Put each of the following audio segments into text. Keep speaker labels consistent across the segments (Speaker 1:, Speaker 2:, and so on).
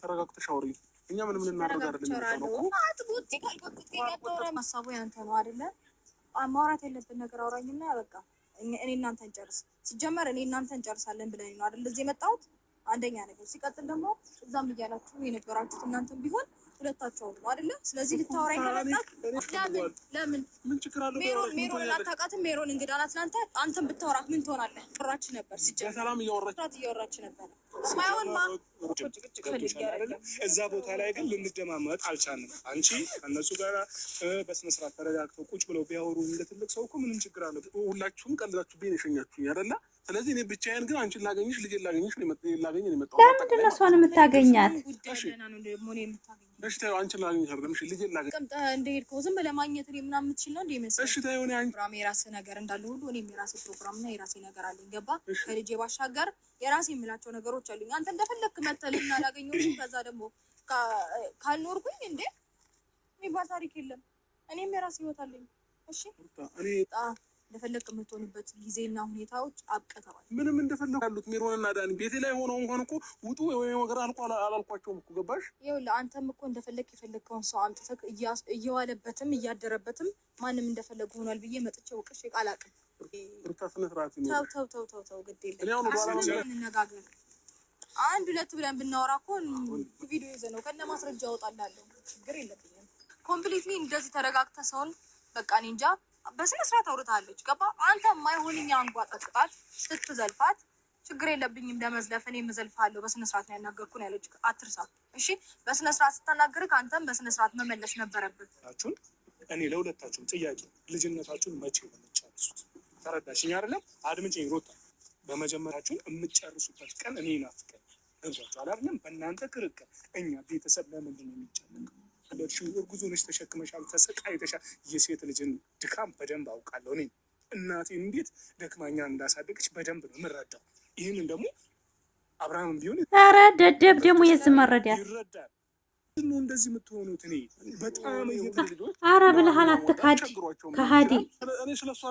Speaker 1: ተረጋግተሽ አውሪ። እኛ ምንም ልናደርግ አይደለም።
Speaker 2: አትጉት ካልኩት ከያተራ ማሳቡ ያንተ ነው አይደለ? ማውራት ያለብን ነገር አውራኝና በቃ እኔ እናንተ እንጨርስ። ሲጀመር እኔ እናንተ እንጨርሳለን ብለን ነው አይደል እዚህ የመጣሁት። አንደኛ ነገር ሲቀጥል ደግሞ እዛም እያላችሁ የነበራችሁት እናንተም ቢሆን ሁለታችሁ ነው አይደለ? ስለዚህ ልታወራኝ ከመጣ ለምን
Speaker 1: ምን ችግር አለው?
Speaker 2: ሜሮን አታውቃትም። ሜሮን እንግዳ ናት ላንተ። አንተም ብታወራት ምን ትሆናለህ? ወራች ነበር ሲጀመር
Speaker 1: ሰላም እያወራች
Speaker 2: ነበር። ማይሆንማ
Speaker 1: እዛ ቦታ ላይ ግን ልንደማመጥ አልቻልንም። አንቺ ከነሱ ጋር በስነ ስርዓት ተረጋግተው ቁጭ ብለው ቢያወሩ እንደ ትልቅ ሰው እኮ ምንም ችግር አለ። ሁላችሁም ቀልዳችሁ ቤት የሸኛችሁኝ አይደለ? ስለዚህ እኔ ብቻዬን ግን አንቺን ላገኝሽ ልጄን ላገኝሽ ላገኝ ነው የመጣሁት።
Speaker 3: ለምንድን ነው እሷን የምታገኛት?
Speaker 1: እሺ ታዩ አንቺን ላገኝሽ አይደለም። እሺ ልጄን ላገኝ
Speaker 2: እንደሄድከው ዝም ብለህ ማግኘት እኔ ምናምን የምትችል ነው እንደ ይመስል።
Speaker 1: እሺ ታዩ እኔ
Speaker 2: ፕሮግራም የራስህ ነገር እንዳለ ሁሉ እኔም የራሴ ፕሮግራም እና የራሴ ነገር አለኝ። ገባ? ከልጄ ባሻገር የራሴ የምላቸው ነገሮች አሉኝ። አንተ እንደፈለክ መተልና ላገኘው ከዛ ደግሞ ካልኖርኩኝ እንዴ የሚባል ታሪክ የለም። እኔም የራሴ ህይወት አለኝ። እሺ
Speaker 1: እኔ
Speaker 2: እንደፈለክ የምትሆንበት ጊዜና ሁኔታዎች አብቅተዋል።
Speaker 1: ምንም እንደፈለኩ ያሉት ሜሮንና ዳኒ ቤቴ ላይ ሆነው እንኳን እኮ ውጡ ወይ ነገር አላልኳቸውም እኮ ገባሽ?
Speaker 2: ይኸውልህ አንተም እኮ እንደፈለክ የፈለከውን ሰው አምጥተህ እየዋለበትም እያደረበትም ማንም እንደፈለጉ ሆኗል ብዬ መጥቼ ወቅሽ ቃላቅም ተው ግድ የለም እንነጋገር። አንድ ሁለት ብለን ብናወራ እኮ ቪዲዮ ይዘህ ነው ከነ ማስረጃ አወጣላለሁ። ችግር የለብኝም። ኮምፕሊትሊ እንደዚህ ተረጋግተህ ሰውን በቃ እኔ እንጃ በስነ ስርዓት አውርታለች። ገባ? አንተ የማይሆንኛ አንጓጣጣት ስትዘልፋት ችግር የለብኝም ለመዝለፍ እኔ የምዘልፋለሁ። በስነ ስርዓት ነው ያናገርኩን ያለች አትርሳ። እሺ በስነ ስርዓት ስታናገርህ አንተም በስነ ስርዓት መመለስ ነበረብህ።
Speaker 1: እኔ ለሁለታችሁም ጥያቄ ልጅነታችሁን መቼ ነው የምትጨርሱት? ተረዳሽኝ አይደለም? አድምጪኝ ሮታ። በመጀመሪያችሁን የምትጨርሱበት ቀን እኔ ናፍቀኛል። ገብቷችኋል አይደለም? በእናንተ ክርክር እኛ ቤተሰብ ለምንድን ነው የሚጨነቀው? እርጉዝ ሆነሽ ተሸክመሻል፣ ተሰቃይተሻል። የሴት ልጅን ድካም በደንብ አውቃለሁ። እኔ እናቴ እንዴት ደክማኛ እንዳሳደገች በደንብ ነው የምረዳው። ይህንን ደግሞ አብርሃም ቢሆን
Speaker 3: ኧረ ደደብ ደግሞ የዚህ መረዳት
Speaker 1: ይረዳል። ነው እንደዚህ የምትሆኑት እኔ በጣም እየተልጆች
Speaker 3: ኧረ ብለሃል አትካድ ከሃዲ
Speaker 1: እኔ ስለሷ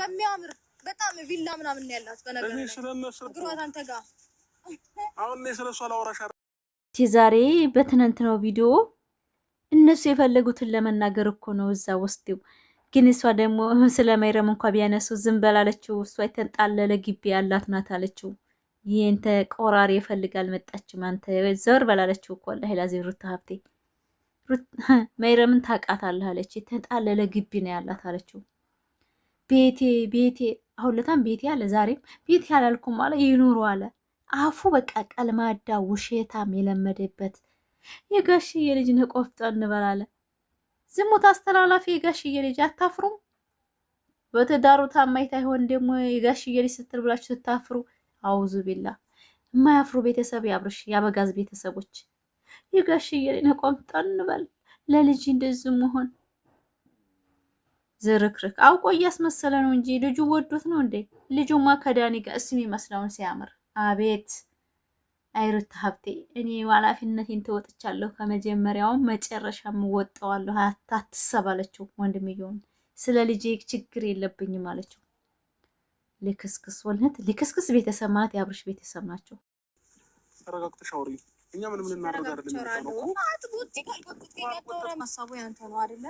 Speaker 2: የሚያምር በጣም ቪላ ምናምን ያላት በነገር
Speaker 1: እኔ ስለነሱ
Speaker 2: ግሯት አንተ ጋር
Speaker 1: አሁን እኔ ስለሷ ላወራሽ
Speaker 3: ዛሬ በትናንትናው ቪዲዮ እነሱ የፈለጉትን ለመናገር እኮ ነው እዛ ወስደው፣ ግን እሷ ደግሞ ስለ ማይረም እንኳን ቢያነሱ ዝም በላለችው። እሷ የተንጣለለ ግቢ ያላት ናት አለችው። ይሄንተ ቆራሪ ይፈልጋል መጣችም አንተ ዘር በላለችው እኮ አለ ሄላዚ ሩታ ሀብቴ ማይረምን ታውቃታለህ አለች። የተንጣለለ ግቢ ነው ያላት አለችው። ቤቴ አሁለታም ቤቴ አለ ዛሬም ቤቴ አላልኩም አለ ይኑሩ አለ። አፉ በቃ ቀልማዳ ውሸታም የለመደበት የጋሽዬ ልጅ ነው። ቆፍጠን እንበላለ ዝሙት አስተላላፊ የጋሽዬ ልጅ አታፍሩም? በተዳሩ ታማኝ ታይሆን ደግሞ የጋሽዬ ልጅ ስትል ብላችሁ ስታፍሩ አውዙ ቢላ። የማያፍሩ ቤተሰብ ያብርሽ ያበጋዝ ቤተሰቦች የጋሽዬ ልጅ ነው። ቆፍጠን እንበል ለልጅ እንደዚህ መሆን ዝርክርክ አውቆ እያስመሰለ ነው እንጂ ልጁ ወዶት ነው እንዴ? ልጁማ ከዳኒ ጋር እስሚ መስለውን ሲያምር አቤት አይሩታ ሀብቴ እኔ ኃላፊነቴን ተወጥቻለሁ። ከመጀመሪያውም መጨረሻም ወጣዋለሁ። አታስባለችው ወንድምየውን ስለ ልጄ ችግር የለብኝም አለችው። ልክስክስ ወልነት ልክስክስ ቤተሰብ ማለት የአብርሽ ቤተሰብ ናቸው።
Speaker 1: ተረጋግተሽ አውሪ። እኛ ምንም ልናደርግ አይደለም።
Speaker 2: ሀሳቡ ያንተ ነው አይደለ?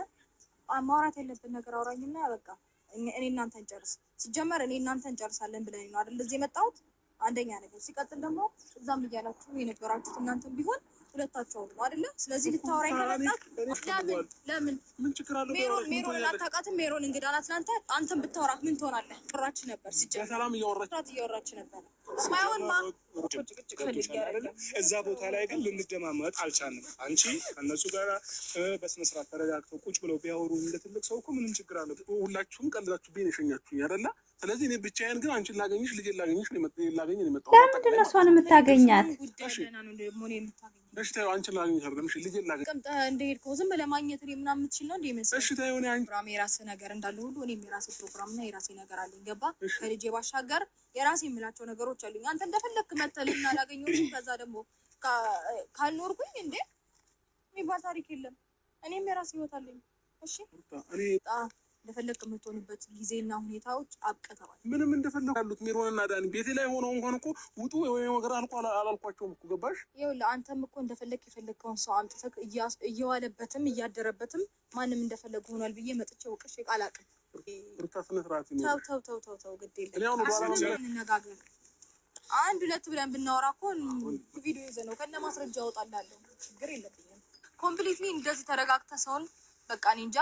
Speaker 2: ማውራት ያለብን ነገር አውራኝና በቃ እኔ እናንተ እንጨርስ። ሲጀመር እኔ እናንተ እንጨርሳለን ብለን ነው አይደል እዚህ የመጣሁት። አንደኛ ነገር ሲቀጥል ደግሞ እዛም እያላችሁ የነበራችሁት እናንተም ቢሆን ሁለታችሁ ነው አይደለ? ስለዚህ ልታወራኝ ከመጣ ለምን
Speaker 1: ምን ችግር አለው?
Speaker 2: ሜሮን አታውቃትም። ሜሮን እንግዳ ናት ላንተ። አንተም ብታወራት ምን ትሆናለህ? ወራች ነበር ሲጀመር
Speaker 1: ሰላም እያወራች
Speaker 2: ነበር። ማይሆንማ
Speaker 1: እዛ ቦታ ላይ ግን ልንደማመጥ አልቻልንም። አንቺ ከነሱ ጋር በስነ ስርዓት ተረጋግተው ቁጭ ብለው ቢያወሩ እንደ ትልቅ ሰው እኮ ምንም ችግር አለ። ሁላችሁም ቀልዳችሁ ቤት የሸኛችሁኝ አይደለ? ስለዚህ እኔ ብቻዬን ግን አንቺን ላገኝሽ ልጄን ላገኝሽ ላገኝ ነው የመጣሁት።
Speaker 3: ለምንድን ነው እሷን የምታገኛት?
Speaker 1: እሺ ታዩ አንቺን ላገኝሽ አይደለም። እሺ ልጄን ላገኝ
Speaker 2: እንደሄድከው ዝም ብለህ ማግኘት እኔ ምናምን የምትችል ነው እንደ ይመስል።
Speaker 1: እሺ ታዩ እኔ
Speaker 2: ፕሮግራም የራስህ ነገር እንዳለ ሁሉ እኔም የራሴ ፕሮግራም እና የራሴ ነገር አለኝ። ገባ? ከልጄ ባሻገር የራሴ የምላቸው ነገሮች አሉኝ። አንተ እንደፈለክ መተልና ላገኘው ከዛ ደግሞ ካልኖርኩኝ እንዴ የሚባል ታሪክ የለም። እኔም የራሴ ህይወት አለኝ። እሺ እንደፈለግ የምትሆንበት ጊዜና ሁኔታዎች አብቅተዋል።
Speaker 1: ምንም እንደፈለጉ ያሉት ሜሮንና ዳኒ ቤቴ ላይ ሆነው እንኳን እኮ ውጡ ወይ ነገር አላልኳቸውም እኮ ገባሽ?
Speaker 2: ይኸውልህ አንተም እኮ እንደፈለግ የፈለግከውን ሰው አምጥተህ እየዋለበትም እያደረበትም ማንም እንደፈለጉ ሆኗል ብዬ መጥቼ ወቅሽ አላውቅም። ተው ግድ የለም እንነጋገር። አንድ ሁለት ብለን ብናወራ እኮ ቪዲዮ ይዘህ ነው ከነ ማስረጃ አወጣልሃለሁ። ችግር የለብኝም። ኮምፕሊትሊ እንደዚህ ተረጋግተህ ሰውን በቃ እኔ እንጃ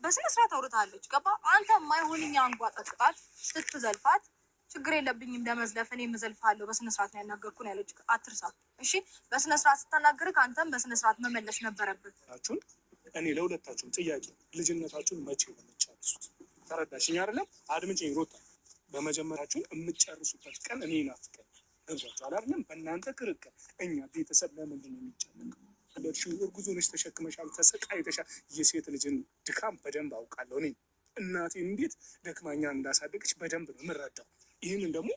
Speaker 2: በስነ ስርዓት አውርታለች። ገባ? አንተ የማይሆንኛ አንጓጠጥጣት ስትዘልፋት ችግር የለብኝም ለመዝለፍ እኔ እዘልፋለሁ። በስነ ስርዓት ነው ያናገርኩን ያለች አትርሳ። እሺ በስነ ስርዓት ስታናግርህ አንተም በስነ ስርዓት መመለስ ነበረብህ። እኔ ለሁለታችሁም ጥያቄ ልጅነታችሁን መቼ ነው የምትጨርሱት? ተረዳሽኝ አይደለም? አድምጪኝ ሩታ። በመጀመሪያችሁን የምትጨርሱበት ቀን እኔ ይናፍቀኛል። ገብቷችኋል አይደለም? በእናንተ ክርክር እኛ ቤተሰብ ለምንድን ነው የሚጨነቀው? እርጉዝ ሆነሽ ተሸክመሻል፣ ተሰቃይተሻል። የሴት ልጅን ድካም በደንብ አውቃለሁ። እኔ እናቴን እንዴት ደክማኛ እንዳሳደገች በደንብ ነው የምረዳው። ይህንን ደግሞ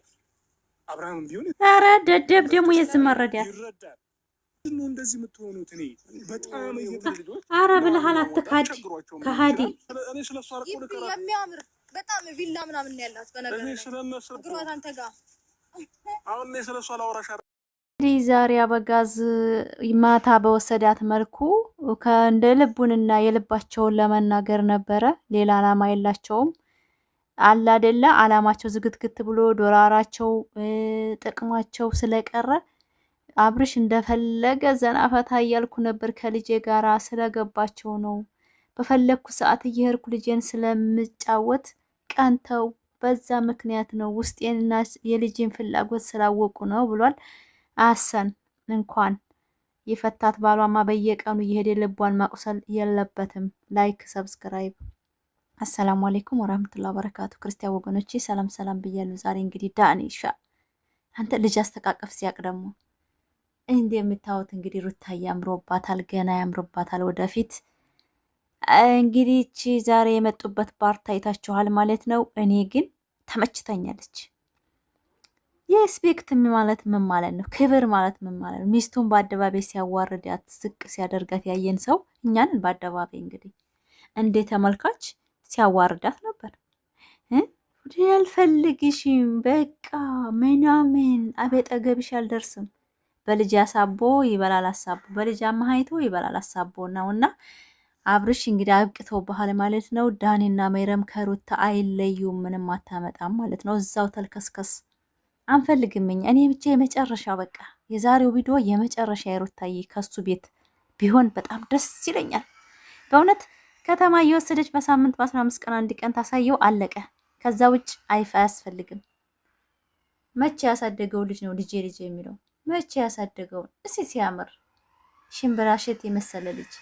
Speaker 2: አብርሃም ቢሆን
Speaker 3: ኧረ ደደብ ደግሞ የዚህ መረዳት
Speaker 1: ይረዳል። ነው እንደዚህ የምትሆኑት እኔ በጣም ልጆች
Speaker 3: ኧረ ብለሃል አትካድ ከሃዲ
Speaker 2: የሚያምር በጣም ቪላ ምናምን ያላት በነገር ግሯት አንተ ጋር
Speaker 1: አሁን ስለሷ ላወራሽ
Speaker 3: እንግዲህ ዛሬ አበጋዝ ማታ በወሰዳት መልኩ ከእንደ ልቡንና የልባቸውን ለመናገር ነበረ። ሌላ አላማ የላቸውም። አላ አይደለ አላማቸው ዝግትግት ብሎ ዶላራቸው ጥቅማቸው ስለቀረ አብርሽ እንደፈለገ ዘናፈታ እያልኩ ነበር ከልጄ ጋራ ስለገባቸው ነው። በፈለግኩ ሰዓት እየሄድኩ ልጄን ስለምጫወት ቀንተው በዛ ምክንያት ነው ውስጤንና የልጄን ፍላጎት ስላወቁ ነው ብሏል። አሰን እንኳን የፈታት ባሏማ በየቀኑ እየሄደ ልቧን ማቁሰል የለበትም። ላይክ ሰብስክራይብ። አሰላሙ አለይኩም ወራህመቱላሂ ወበረካቱ። ክርስቲያን ወገኖቼ ሰላም ሰላም ብያለሁ። ዛሬ እንግዲህ ዳኒሻ አንተ ልጅ አስተቃቀፍ ሲያቅ ደግሞ እንደምታዩት እንግዲህ ሩታዬ ያምሮባታል፣ ገና ያምሮባታል ወደፊት። እንግዲህ እቺ ዛሬ የመጡበት ፓርት አይታችኋል ማለት ነው። እኔ ግን ተመችተኛለች። የስፔክት ማለት ምን ማለት ነው? ክብር ማለት ምን ማለት ነው? ሚስቱን በአደባባይ ሲያዋርዳት ዝቅ ሲያደርጋት ያየን ሰው እኛንን በአደባባይ እንግዲህ እንደ ተመልካች ሲያዋርዳት ነበር። አልፈልግሽም በቃ ምናምን አበጠገብሽ አልደርስም። በልጅ አሳቦ ይበላል አሳቦ፣ በልጅ አማሃይቶ ይበላል አሳቦ ነውና አብርሽ እንግዲህ አብቅተው ባህል ማለት ነው። ዳኒና ሜረም ከሩታ አይለዩም፣ ምንም አታመጣም ማለት ነው። እዛው ተልከስከስ አንፈልግምኝ። እኔ ብቻ የመጨረሻ በቃ የዛሬው ቪዲዮ የመጨረሻ የሩታዬ ከሱ ቤት ቢሆን በጣም ደስ ይለኛል በእውነት። ከተማ እየወሰደች በሳምንት በ15 ቀን አንድ ቀን ታሳየው አለቀ። ከዛ ውጭ አያስፈልግም። መቼ ያሳደገው ልጅ ነው ልጄ ልጄ የሚለው መቼ ያሳደገውን እስኪ ሲያምር ሽምብራሸት የመሰለ ልጅ።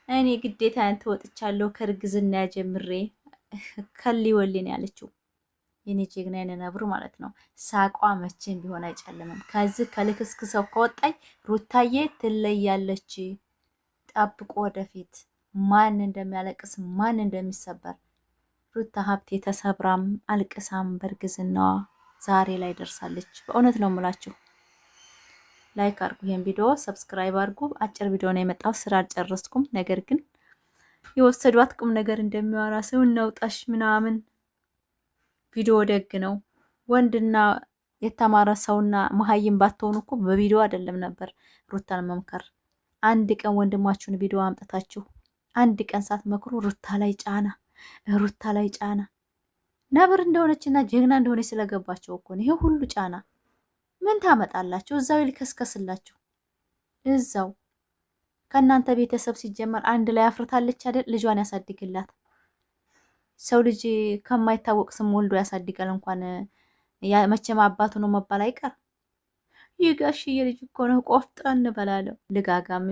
Speaker 3: እኔ ግዴታ አንተ ወጥቻለሁ ከርግዝና ጀምሬ ከሊ ወሊን ያለችው የኔ ጀግና ነብሩ ማለት ነው። ሳቋ መቼም ቢሆን አይጨልምም። ከዚህ ከልክስክሰው ከወጣይ ሩታዬ ትለያለች። ጠብቆ ወደፊት ማን እንደሚያለቅስ ማን እንደሚሰበር። ሩታ ሀብቴ ተሰብራም አልቅሳም በርግዝናዋ ዛሬ ላይ ደርሳለች። በእውነት ነው የምላችሁ። ላይክ አርጉ፣ ይሄን ቪዲዮ ሰብስክራይብ አርጉ። አጭር ቪዲዮ ነው የመጣው፣ ስራ አልጨረስኩም። ነገር ግን የወሰዷት ቁም ነገር እንደሚያወራ ሰው እናውጣሽ ምናምን ቪዲዮ ደግ ነው። ወንድና የተማረ ሰውና መሀይም ባትሆኑ እኮ በቪዲዮ አይደለም ነበር ሩታን መምከር። አንድ ቀን ወንድማችሁን ቪዲዮ አምጥታችሁ አንድ ቀን ሳትመክሩ ሩታ ላይ ጫና ነብር እንደሆነችና ጀግና እንደሆነች ስለገባቸው እኮ ነው ይሄ ሁሉ ጫና። ምን ታመጣላችሁ? እዛው ይልከስከስላችሁ። እዛው ከእናንተ ቤተሰብ ሲጀመር አንድ ላይ አፍርታለች አይደል? ልጇን ያሳድግላት። ሰው ልጅ ከማይታወቅ ስም ወልዶ ያሳድጋል። እንኳን መቼም አባቱ ነው መባል አይቀር። ይጋሽዬ ልጅ እኮ ነው ቆፍጠን በላለው። ልጋጋም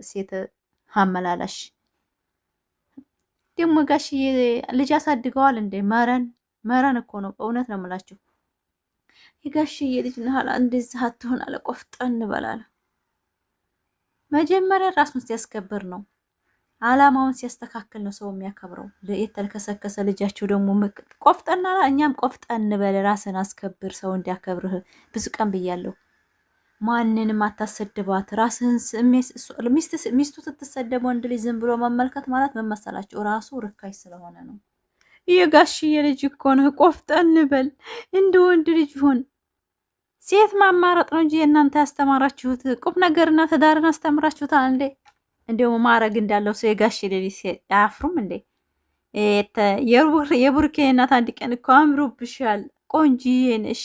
Speaker 3: ሴት አመላላሽ ደግሞ ጋሽዬ ልጅ ያሳድገዋል እንዴ? መረን እኮ ነው። እውነት ነው የምላችሁ። የጋሽዬ ልጅ ነሃል እንደዚህ አትሆን አለ። ቆፍጠን በላለው። መጀመሪያ ራሱን ሲያስከብር ነው፣ አላማውን ሲያስተካክል ነው ሰው የሚያከብረው። የተልከሰከሰ ልጃችሁ ደግሞ ቆፍጠና። እኛም ቆፍጠን በለ፣ ራስን አስከብር፣ ሰው እንዲያከብርህ ብዙ ቀን ብያለሁ። ማንንም አታሰድባት። ራስህን ሚስቱ ስትሰደብ ወንድ ልጅ ዝም ብሎ መመልከት ማለት ምን መሰላችሁ? ራሱ ርካሽ ስለሆነ ነው። የጋሽዬ ልጅ እኮ ነህ፣ ቆፍጠን በል፣ እንደ ወንድ ልጅ ሁን። ሴት ማማረጥ ነው እንጂ የእናንተ ያስተማራችሁት ቁም ነገርና ትዳርን አስተምራችሁታል እንዴ? እንዲሁም ማረግ እንዳለው ሰው የጋሽዬ ልጅ አያፍሩም እንዴ? የቡርኬ እናት አንድ ቀን እኮ አምሮብሻል፣ ቆንጂዬ ነሽ፣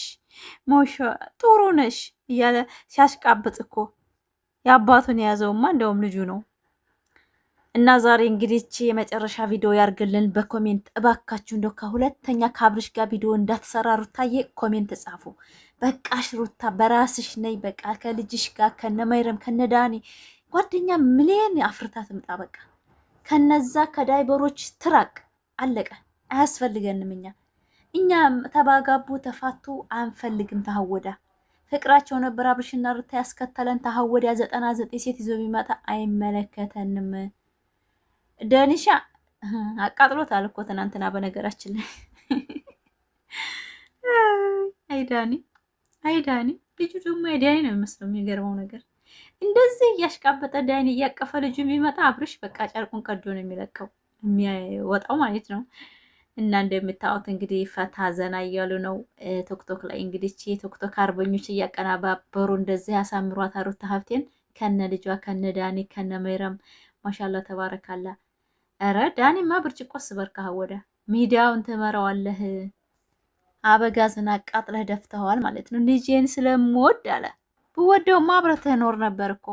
Speaker 3: ሞሻ ጥሩ ነሽ እያለ ሲያሽቃብጥ እኮ የአባቱን የያዘውማ እንደውም ልጁ ነው። እና ዛሬ እንግዲህ የመጨረሻ ቪዲዮ ያርግልን። በኮሜንት እባካችሁ እንደው ከሁለተኛ ከአብርሽ ጋር ቪዲዮ እንዳትሰራ ሩታዬ ኮሜንት ጻፉ። በቃሽ ሩታ በራስሽ ነይ፣ በቃ ከልጅሽ ጋር ከነማይረም ከነዳኒ ጓደኛ ሚሊየን አፍርታ ትምጣ። በቃ ከነዛ ከዳይበሮች ትራቅ፣ አለቀ። አያስፈልገንም። እኛ ተባጋቡ ተፋቱ አንፈልግም። ተሐወዳ ፍቅራቸው ነበር አብርሽና ሩታ ያስከተለን። ተሐወዳ 99 ሴት ይዞ ቢመጣ አይመለከተንም። ደኒሻ አቃጥሎታል እኮ ትናንትና። በነገራችን ላይ አይዳኒ ልጁ ደግሞ የዳኒ ነው የሚመስለው። የሚገርመው ነገር እንደዚህ እያሽቃበጠ ዳኒ እያቀፈ ልጁ ቢመጣ አብርሽ በቃ ጨርቁን ቀዶ ነው የሚለቀው የሚወጣው ማለት ነው። እና እንደምታዩት እንግዲህ ፈታ ዘና እያሉ ነው። ቶክቶክ ላይ እንግዲህ የቶክቶክ አርበኞች እያቀናባበሩ እንደዚህ ያሳምሯት ሩታ ሀብቴን ከነ ልጇ ከነ ዳኒ ከነ ሜረም ማሻላ ተባረካላ። ኧረ ዳኒማ ብርጭቆ ስበርካ ወደ ሚዲያውን ትመራዋለህ። አበጋዝን አቃጥለህ ደፍተዋል ማለት ነው። ልጄን ስለምወድ አለ። ብወደውማ አብረህ ትኖር ነበር እኮ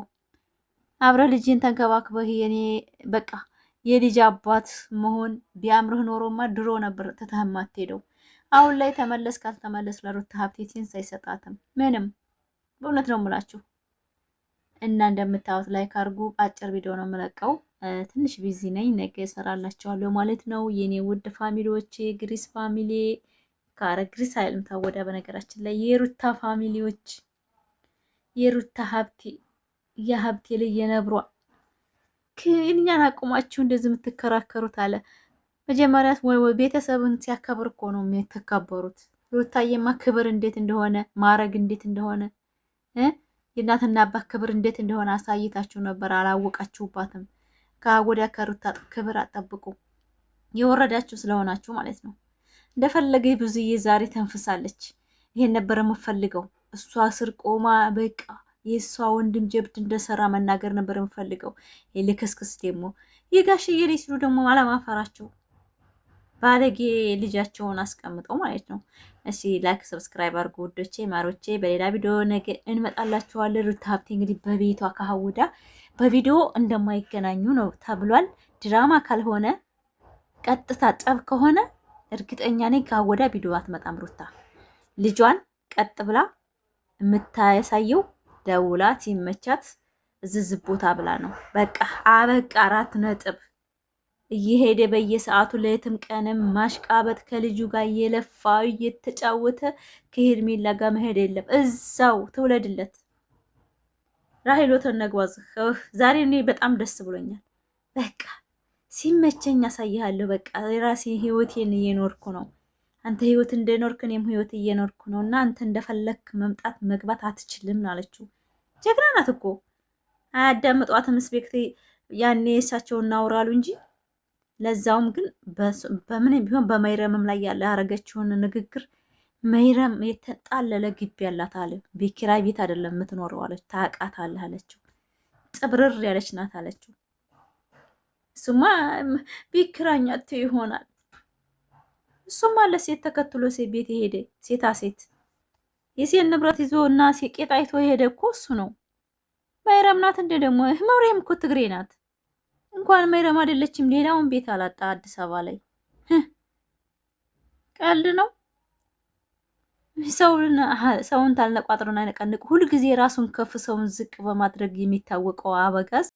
Speaker 3: አብረህ ልጄን ተንከባክበህ የኔ በቃ የልጅ አባት መሆን ቢያምርህ ኖሮማ ድሮ ነበር ትተህማ አትሄደው። አሁን ላይ ተመለስ ካልተመለስ ለሩታ ሀብቴ ሴንስ አይሰጣትም ምንም። በእውነት ነው የምላችሁ። እና እንደምታዩት ላይክ አድርጉ። አጭር ቪዲዮ ነው የምለቀው። ትንሽ ቢዚ ነኝ፣ ነገ እሰራላችኋለሁ ማለት ነው። የኔ ውድ ፋሚሊዎች፣ ግሪስ ፋሚሊ ካረ ግሪስ አይልም ታወዳ። በነገራችን ላይ የሩታ ፋሚሊዎች፣ የሩታ ሀብቴ የሀብቴ ላይ የነብሯ ከእኛን አቁማችሁ እንደዚህ የምትከራከሩት አለ። መጀመሪያ ወይ ቤተሰብን ሲያከብር እኮ ነው የምትከበሩት። ሩታዬማ ክብር እንዴት እንደሆነ ማረግ እንዴት እንደሆነ የእናትና አባት ክብር እንዴት እንደሆነ አሳይታችሁ ነበር። አላወቃችሁባትም። ከወዲያ ከሩታ ክብር አጠብቁ። የወረዳችሁ ስለሆናችሁ ማለት ነው። እንደፈለገ ብዙዬ ዛሬ ተንፍሳለች። ይሄን ነበር የምፈልገው። እሷ ስር ቆማ በቃ የእሷ ወንድም ጀብድ እንደሰራ መናገር ነበር የምፈልገው። የልክስክስ ደግሞ የጋሽዬ ልጅ ሲሉ ደግሞ አለማፈራቸው ባለጌ ልጃቸውን አስቀምጠው ማለት ነው። እሺ ላይክ ሰብስክራይብ አድርጉ ውዶቼ ማሮቼ። በሌላ ቪዲዮ ነገ እንመጣላችኋለን። ሩታ ሀብቴ እንግዲህ በቤቷ ከሐውዳ በቪዲዮ እንደማይገናኙ ነው ተብሏል። ድራማ ካልሆነ ቀጥታ ጠብ ከሆነ እርግጠኛ ነኝ ከሐውዳ ቪዲዮ አትመጣም። ሩታ ልጇን ቀጥ ብላ የምታሳየው ደውላ ሲመቻት ዝዝብ ቦታ ብላ ነው። በቃ አበቃ። 4 ነጥብ። እየሄደ በየሰዓቱ ለየትም ቀንም ማሽቃበጥ ከልጁ ጋር እየለፋ እየተጫወተ ከሄርሜላ ጋር መሄድ የለም። እዛው ትውለድለት። ራሄሎ ተነግዋዝ ዛሬ እኔ በጣም ደስ ብሎኛል። በቃ ሲመቸኝ አሳይሃለሁ። በቃ የራሴ ህይወቴን እየኖርኩ ነው። አንተ ህይወት እንደኖርክ እኔም ህይወት እየኖርኩ ነው እና አንተ እንደፈለክ መምጣት መግባት አትችልም አለችው። ጀግና ናት እኮ። አያዳምጧትም። ስፔክት ያኔ እሳቸው እናውራሉ እንጂ ለዛውም ግን በምንም ቢሆን በመይረምም ላይ ያለ ያረገችውን ንግግር መይረም የተጣለለ ግቢ ያላት አለ። በኪራይ ቤት አይደለም የምትኖረው አለች። ታውቃታለህ አለችው። ጥብርር ያለች ናት አለችው። እሱማ ቢክራኛት ይሆናል። እሱማ ለሴት ተከትሎ ሴት ቤት የሄደ ሴታ ሴት የሴት ንብረት ይዞ እና ቄጥ አይቶ የሄደ እኮ እሱ ነው። መይረም ናት እንደ ደግሞ መውሬም እኮ ትግሬ ናት። እንኳን መይረም አይደለችም ሌላውን ቤት አላጣ አዲስ አበባ ላይ። ቀልድ ነው። ሰውን ታልነቋጥሩን አይነቀንቅ። ሁልጊዜ ራሱን ከፍ ሰውን ዝቅ በማድረግ የሚታወቀው አበጋዝ